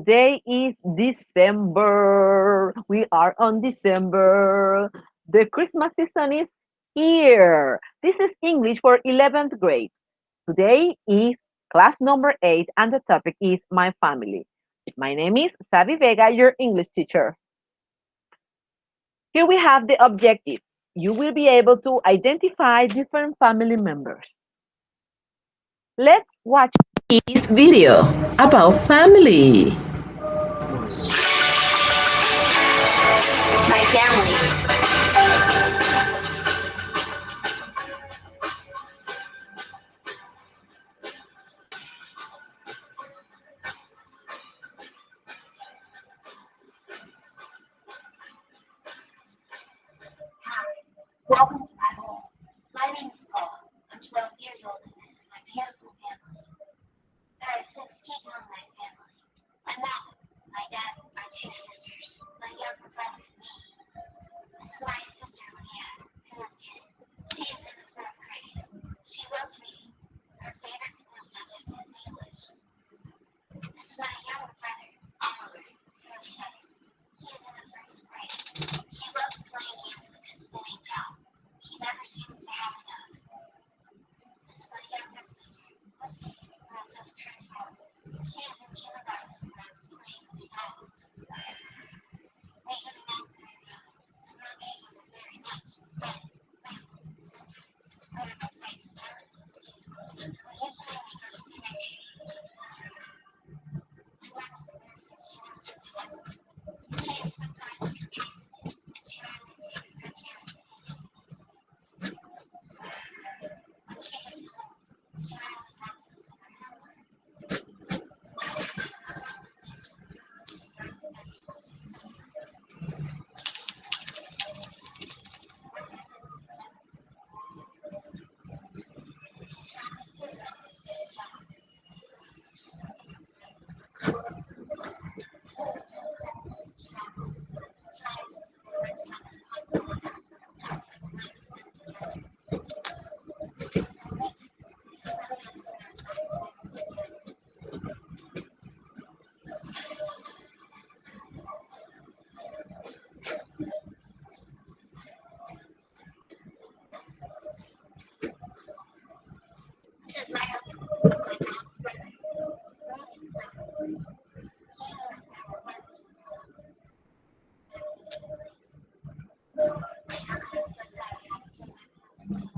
Today is December. We are on December. The Christmas season is here. This is English for 11th grade. Today is class number 8 and the topic is my family. My name is Savi Vega, your English teacher. Here we have the objective. You will be able to identify different family members. Let's watch This video about family. My family. Hi, welcome to my home. My name is Paul. I'm 12 years old and this is my beautiful family. There are 6 people in my family. My mom, my dad, my 2 sisters, my younger brother, and me. This is my sister Leanne, who is 10. She is in the 4th grade. She loves reading. Her favorite school subject is English. This is my younger brother, Oliver, who is 7. He is in the 1st grade. He loves playing games with his spinning top. He never seems to have enough. This is my youngest sister, Lucy, who has just turned 4. She is in kindergarten and loves playing with the dolls. We get along very well and love each other very much, but, well, sometimes we don't have fights and arguments too. We usually make up stories. My mom is a nurse and she works at the hospital. She is so kind and compassionate, and she always takes good care of us. When she gets home, she always helps us with our homework. My mom is an excellent cook. She loves the vegetables she studies. She travels pretty often with this job. This is my uncle, my mom's brother. His name is Sam. He and my dad were brothers in law. There are many siblings. My uncle is so proud to have two of my cousins.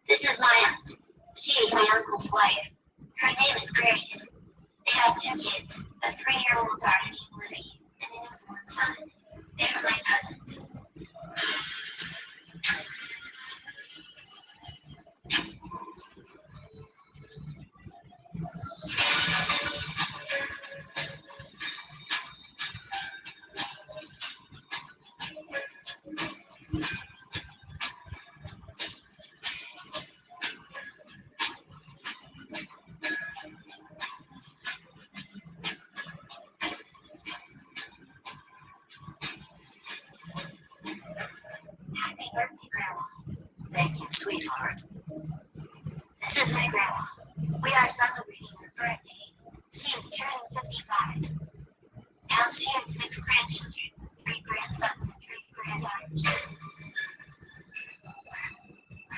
This is my aunt. She is my uncle's wife. Her name is Grace. They have 2 kids, a 3-year-old daughter named Lizzie, and a newborn son. They are my cousins. Happy birthday, Grandma. Thank you, sweetheart. This is my grandma. We are celebrating her birthday. She is turning 55. Now she has 6 grandchildren, 3 grandsons, and 3 granddaughters.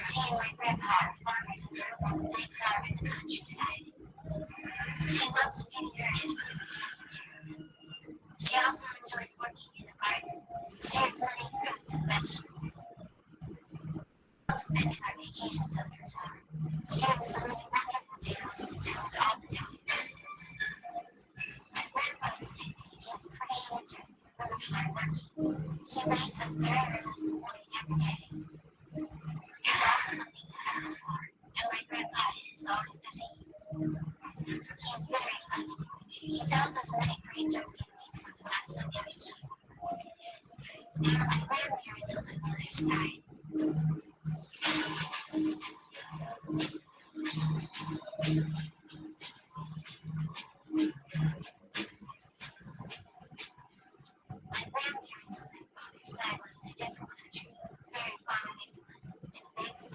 She and my grandpa are farmers and live on a big farm in the countryside. She loves feeding her animals and taking care of them. She also enjoys working in the garden. She has many fruits and vegetables. We love spending our vacations on her farm. She has so many wonderful tales to tell us all the time. My grandpa is 60. He's pretty energetic and really hardworking. He wakes up very early in the morning every day. There's always something to tell the farm, and my grandpa is always busy. He is very funny. He tells us many great jokes and makes us laugh sometimes. They are my grandparents on my mother's side.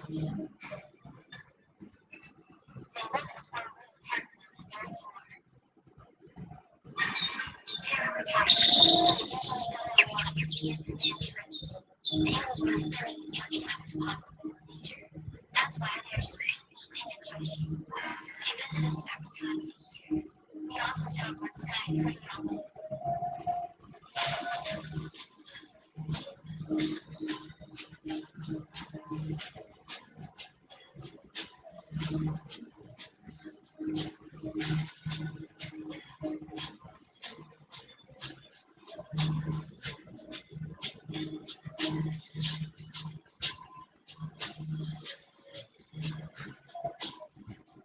They live in a four-room apartment on the third floor. They're retired, so they usually go home around 2 p.m. for lunch rooms. The English must spending as much time as possible in nature. That's why they're so healthy and energetic. They visit us several times a year. We also jump on Skype pretty often.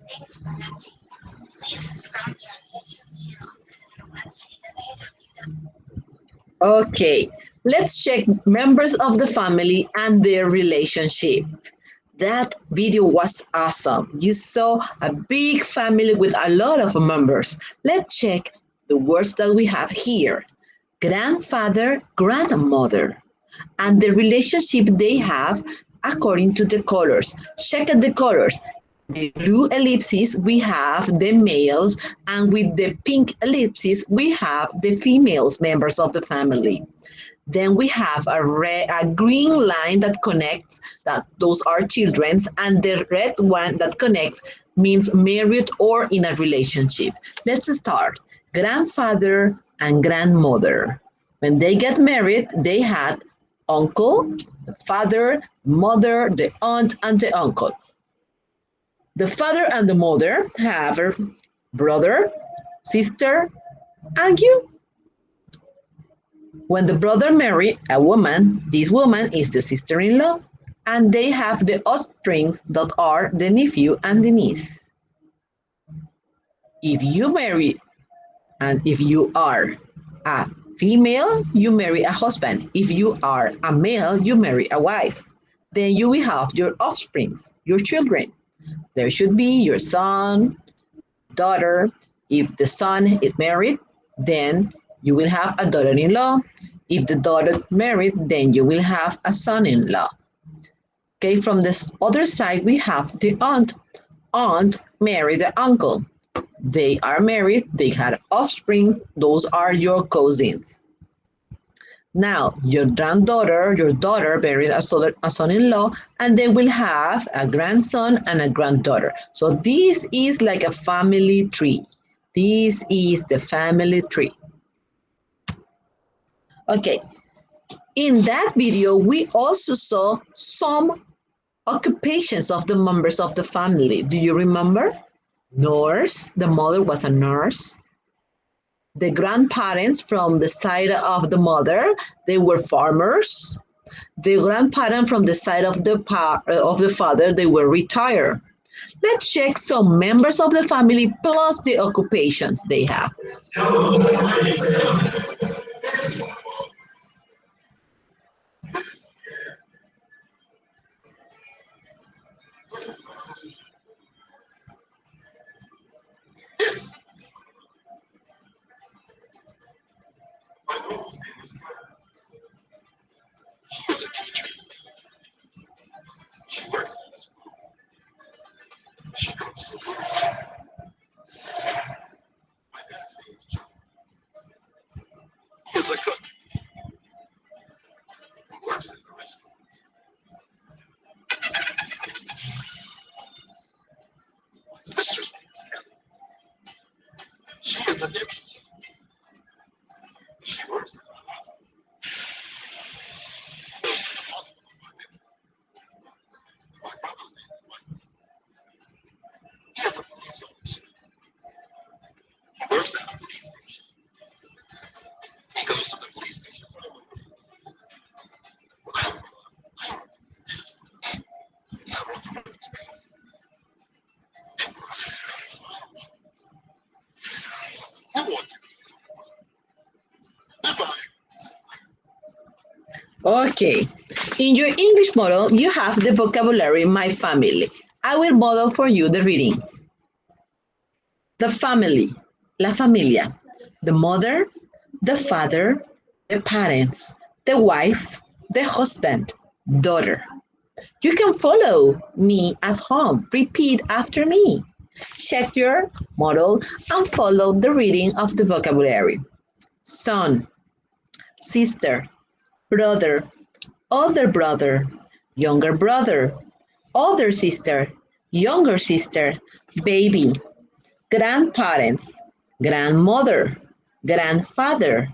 Thanks for watching. Please subscribe to our YouTube channel and visit our website www. Okay, let's check members of the family and their relationship. That video was awesome. You saw a big family with a lot of members. Let's check the words that we have here. Grandfather, grandmother, and the relationship they have according to the colors. Check out the colors. In the blue ellipses, we have the males, and with the pink ellipses, we have the females, members of the family. Then we have a green line that connects that those are children's, and the red one that connects means married or in a relationship. Let's start. Grandfather and grandmother. When they get married, they had uncle, the father, mother, the aunt, and the uncle. The father and the mother have a brother, sister, and you. When the brother marry a woman, this woman is the sister-in-law, and they have the offsprings that are the nephew and the niece. If you marry and if you are a female, you marry a husband. If you are a male, you marry a wife. Then you will have your offsprings, your children. There should be your son, daughter. If the son is married, then you will have a daughter-in-law. If the daughter married, then you will have a son-in-law. Okay, from this other side, we have the aunt. Aunt married the uncle. They are married, they had offspring, those are your cousins. Now, your granddaughter, your daughter married a son-in-law, and they will have a grandson and a granddaughter. So this is like a family tree. This is the family tree. Okay, in that video, we also saw some occupations of the members of the family. Do you remember? Nurse, the mother was a nurse. The grandparents from the side of the mother, they were farmers. The grandparents from the side of the father, they were retired. Let's check some members of the family plus the occupations they have. Okay, in your English model, you have the vocabulary my family. I will model for you the reading. The family, la familia, the mother, the father, the parents, the wife, the husband, daughter. You can follow me at home. Repeat after me. Check your model and follow the reading of the vocabulary. Son, sister, brother, older brother, younger brother, older sister, younger sister, baby, grandparents, grandmother, grandfather,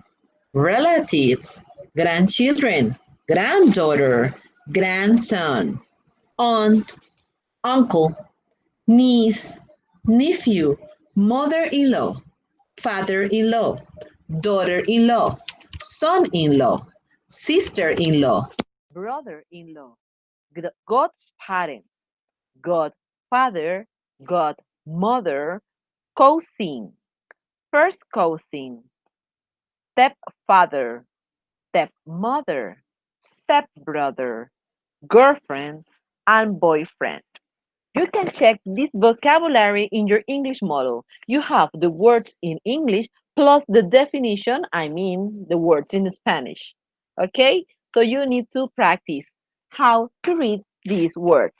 relatives, grandchildren, granddaughter, grandson, aunt, uncle, niece, nephew, mother-in-law, father-in-law, daughter-in-law, son-in-law, sister-in-law. Brother-in-law, godparents, godfather, godmother, cousin, first cousin, stepfather, stepmother, stepbrother, girlfriend, and boyfriend. You can check this vocabulary in your English model. You have the words in English plus the definition, I mean the words in Spanish. Okay? So you need to practice how to read these words.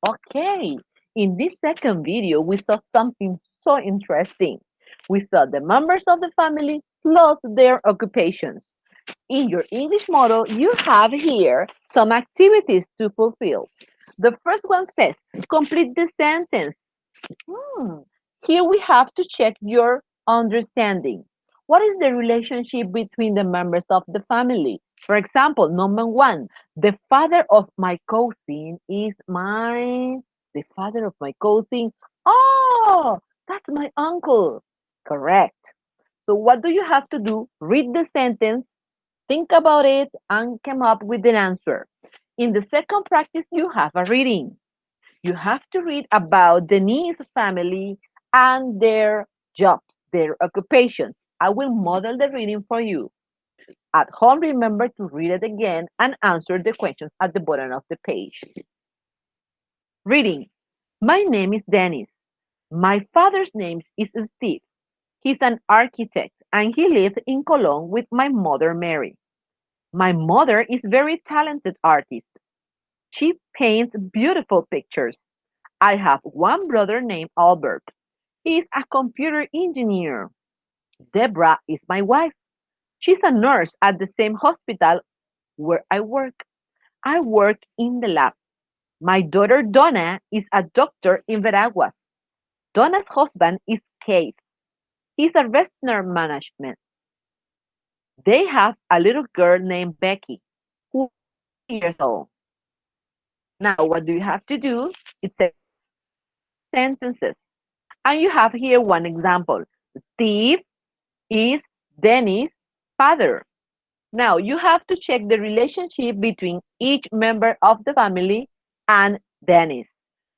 Okay, in this second video, we saw something so interesting. We saw the members of the family plus their occupations. In your English model, you have here some activities to fulfill. The first one says, complete the sentence. Here we have to check your understanding. What is the relationship between the members of the family? For example, number one, the father of my cousin is the father of my cousin. Oh, that's my uncle. Correct. So what do you have to do? Read the sentence, think about it, and come up with an answer. In the second practice, you have a reading. You have to read about Denise's family and their jobs, their occupations. I will model the reading for you. At home, remember to read it again and answer the questions at the bottom of the page. Reading. My name is Dennis. My father's name is Steve. He's an architect and he lives in Cologne with my mother, Mary. My mother is very talented artist. She paints beautiful pictures. I have one brother named Albert. He's a computer engineer. Deborah is my wife. She's a nurse at the same hospital where I work. I work in the lab. My daughter Donna is a doctor in Veraguas. Donna's husband is Keith. He's a restaurant management. They have a little girl named Becky, who is 3 years old. Now, what do you have to do? It says sentences. And you have here one example. Steve is Dennis' father. Now, you have to check the relationship between each member of the family and Dennis.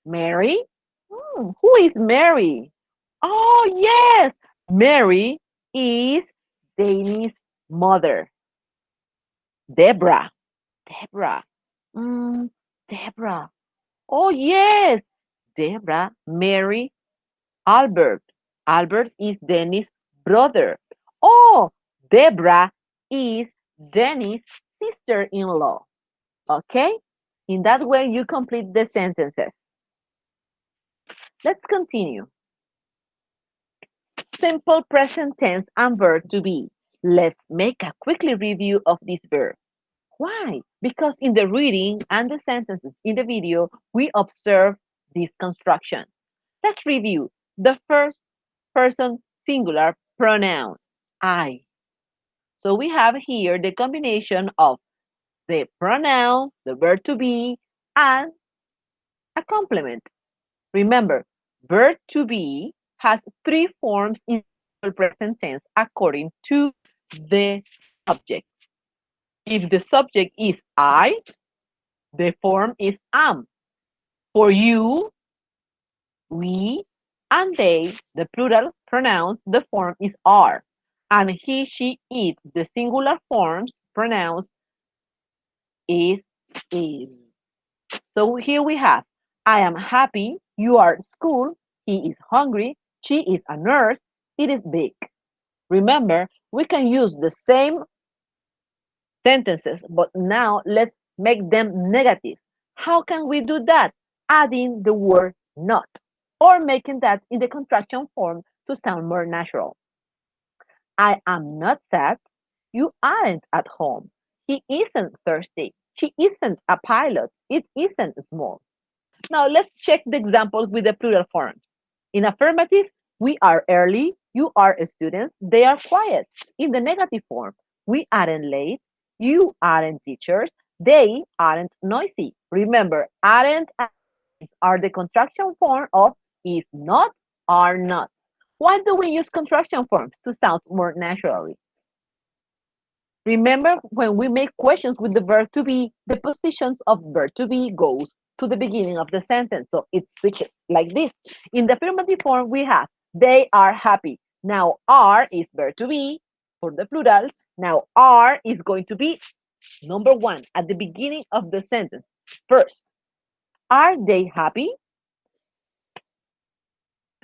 Mary? Who is Mary? Oh, yes. Mary is Dennis' mother. Deborah. Deborah. Mm, Deborah. Oh, yes. Deborah, Mary, Albert. Albert is Dennis' brother. Oh, Deborah is Dennis' sister-in-law. Okay? In that way, you complete the sentences. Let's continue. Simple present tense and verb to be. Let's make a quickly review of this verb. Why? Because in the reading and the sentences in the video, we observe this construction. Let's review the first person singular pronoun, I. So we have here the combination of the pronoun, the verb to be, and a complement. Remember, verb to be has 3 forms in simple present tense according to the subject. If the subject is I, the form is am. For you, we, and they, the plural pronouns, the form is are. And he, she, it, the singular forms, pronouns, is. So here we have, I am happy, you are at school, he is hungry, she is a nurse, it is big. Remember, we can use the same sentences, but now let's make them negative. How can we do that? Adding the word not or making that in the contraction form to sound more natural. I am not sad. You aren't at home. He isn't thirsty. She isn't a pilot. It isn't small. Now let's check the examples with the plural forms. In affirmative, we are early, you are students, they are quiet. In the negative form, we aren't late, you aren't teachers, they aren't noisy. Remember, aren't and are the contraction form of is not, are not. Why do we use contraction forms? To sound more naturally. Remember when we make questions with the verb to be, the positions of verb to be goes to the beginning of the sentence. So it switches like this. In the affirmative form, we have they are happy. Now are is verb to be for the plurals. Now are is going to be number one at the beginning of the sentence. First, are they happy?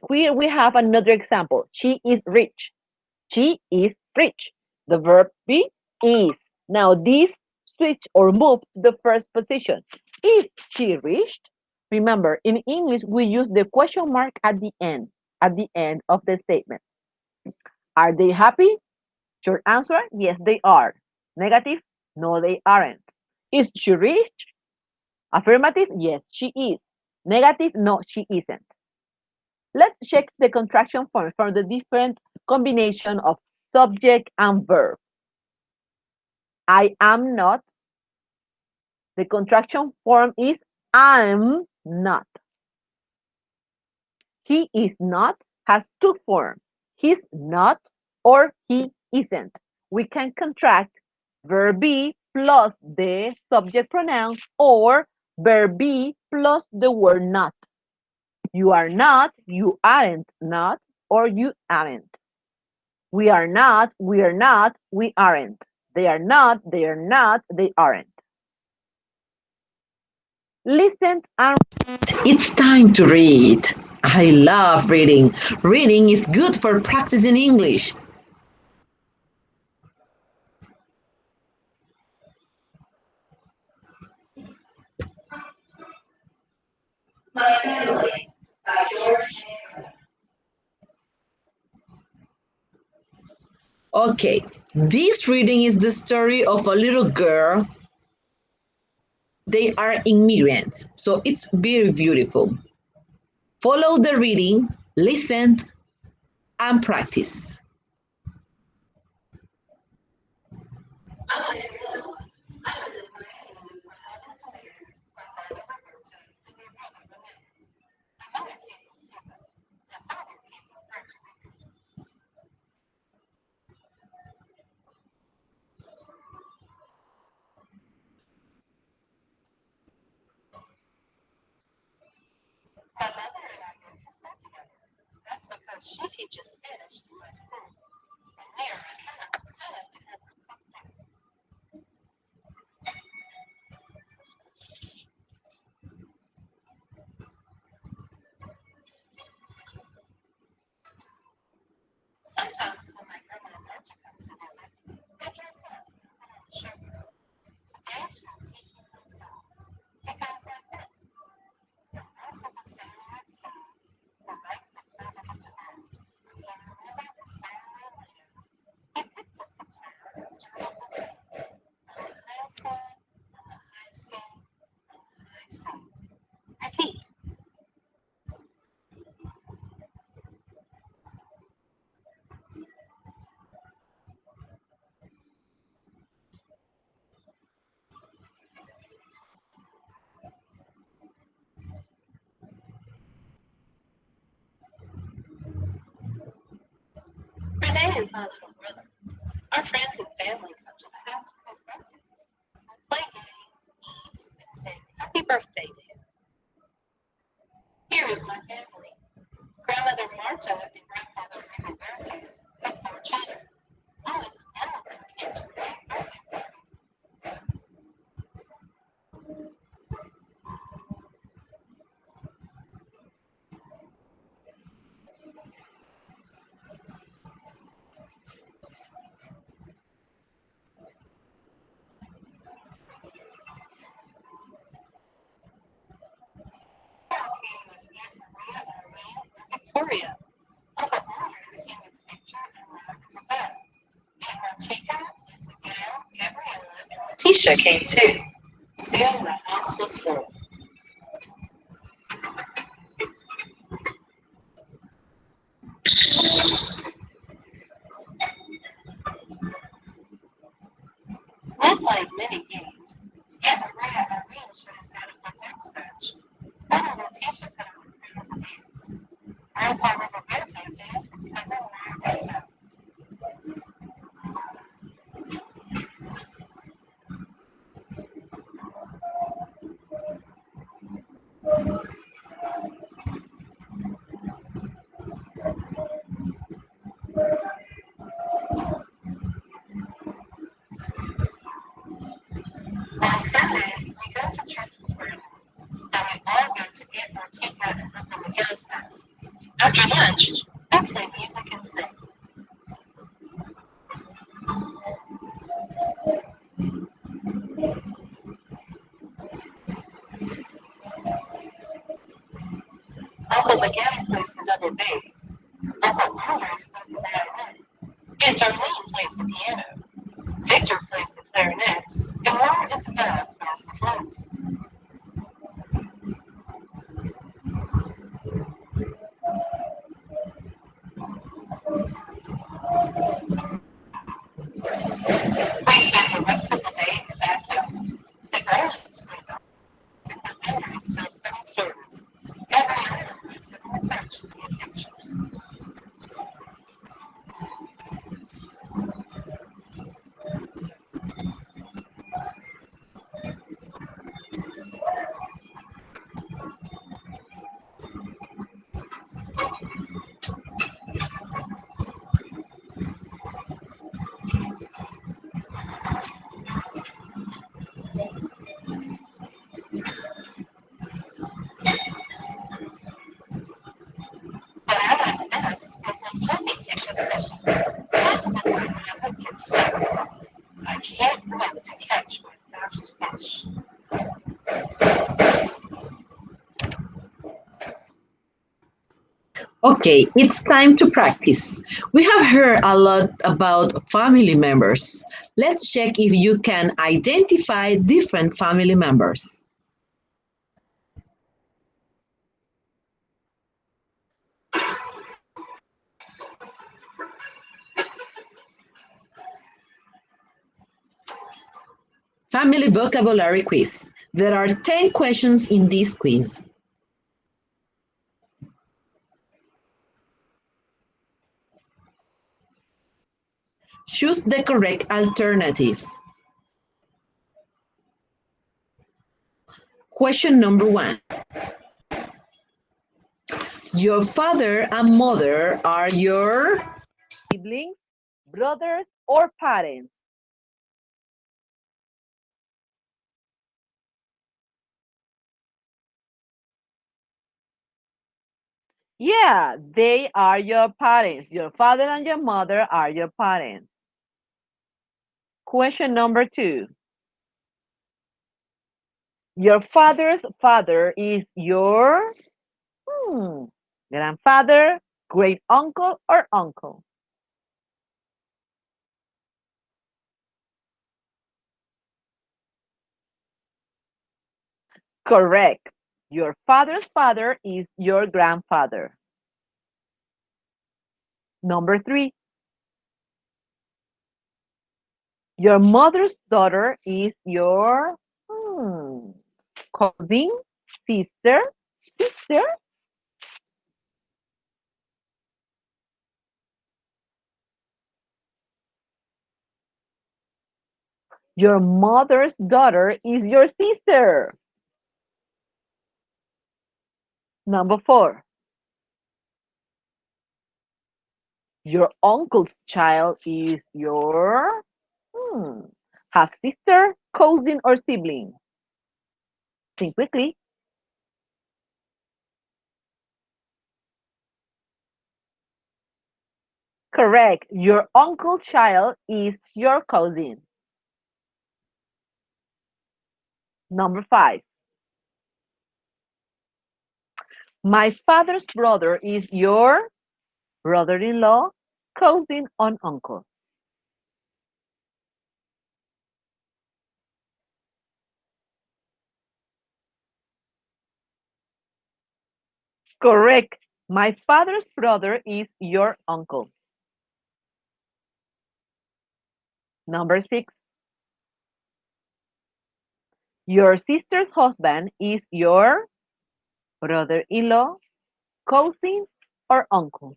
Here we have another example. She is rich. She is rich. The verb be is. Now this switch or move to the first position. Is she rich? Remember, in English, we use the question mark at the end of the statement. Are they happy? Short answer, yes, they are. Negative, no, they aren't. Is she rich? Affirmative, yes, she is. Negative, no, she isn't. Let's check the contraction form for the different combination of subject and verb. I am not. The contraction form is I'm not. He is not has two forms. He's not or he isn't. We can contract verb be plus the subject pronoun or verb be plus the word not. You are not, you aren't not, or you aren't. We are not, we are not, we aren't. They are not, they are not, they aren't. Listen and It's time to read. I love reading. Reading is good for practicing English. My Family by George. Okay, this reading is the story of a little girl. They are immigrants, so it's very beautiful. Follow the reading, listen, and practice. I was little. I lived in Miami with my uncle Terrence, my father Roberto, and my brother Rene. My mother came from Cuba. My father came from Puerto Rico. My mother and I go to school together. That's because she teaches Spanish in my school. And there I like to have her cook dinner. Sometimes when my grandma Marta comes to visit, I dress up and put on a show. Today she was teaching me a song. It goes like this. Once was a sailor at sea, who liked to play with a toy. He remembered this faraway land. He picked his guitar and started to sing. On the high side, on the high side, on the high side. Repeat. Renee is my little brother. Our friends and family come to the house for his birthday. We play games, eat, and sing happy birthday to him. Here is my family. Grandmother Marta and grandfather Rigoberto have 4 children. Almost all of them came to Renee's birthday party. Victoria. Uncle Andres came with Victor and Rob Isabel. Aunt Martika, Miguel, Gabriella, and Letitia came too. Soon the house was full. We played many games. Aunt Maria arranged for us how to play hopscotch. Little Letitia put on crayons and ants. Grandpa Roberto danced with cousin Laura Isabel. On Sundays, we go to church with Grandma. Then we all go to Aunt Martika and Uncle Miguel's house. After lunch, we play music and sing. Uncle Miguel plays the double bass. Uncle Andres plays the violin. Aunt Darlene plays the piano. Victor plays the clarinet. And Laura Isabel plays the flute. We spend the rest of the day in the backyard. The grown-ups play golf, and the Andres tells funny stories. Gabriella lives in the porch and paint pictures. But I like best is when Puppy takes us fishing. Most of the time my hook gets stuck in the rock. I can't wait to catch my first fish. Okay, it's time to practice. We have heard a lot about family members. Let's check if you can identify different family members. Family vocabulary quiz. There are 10 questions in this quiz. Choose the correct alternative. Question number 1. Your father and mother are your... Siblings, brothers, or parents? Yeah, they are your parents. Your father and your mother are your parents. Question number 2. Your father's father is your grandfather, great uncle, or uncle? Correct. Your father's father is your grandfather. Number 3. Your mother's daughter is your cousin, sister. Your mother's daughter is your sister. Number 4. Your uncle's child is your half sister, cousin, or sibling. Think quickly. Correct. Your uncle's child is your cousin. Number 5. My father's brother is your brother-in-law, cousin, or uncle. Correct. My father's brother is your uncle. Number 6. Your sister's husband is your brother-in-law, cousin, or uncle.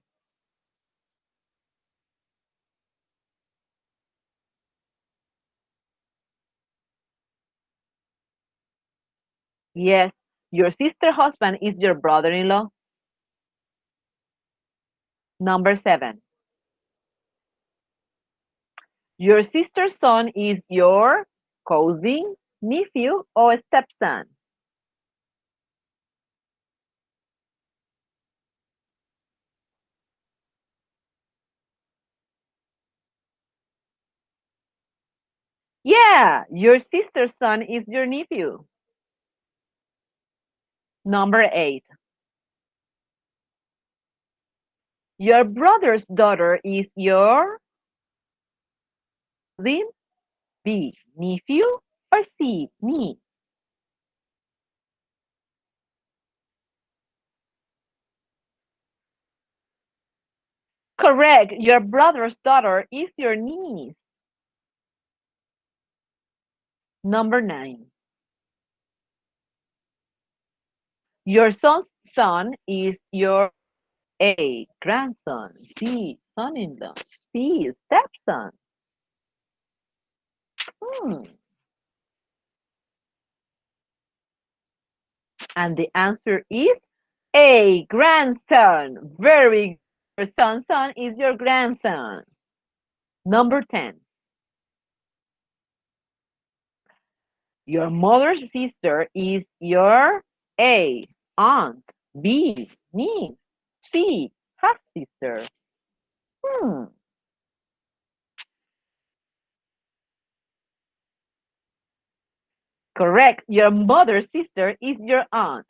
Yes, your sister's husband is your brother-in-law. Number 7. Your sister's son is your cousin, nephew, or stepson. Yeah, your sister's son is your nephew. Number 8. Your brother's daughter is your cousin, B, nephew, or C, niece. Correct. Your brother's daughter is your niece. Number 9. Your son's son is your A, grandson, B, son-in-law, C, stepson. Hmm. And the answer is A, grandson. Very good. Your son's son is your grandson. Number 10. Your mother's sister is your A, aunt, B, niece, C, half sister. Hmm. Correct. Your mother's sister is your aunt.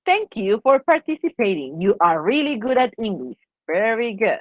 Thank you for participating. You are really good at English. Very good.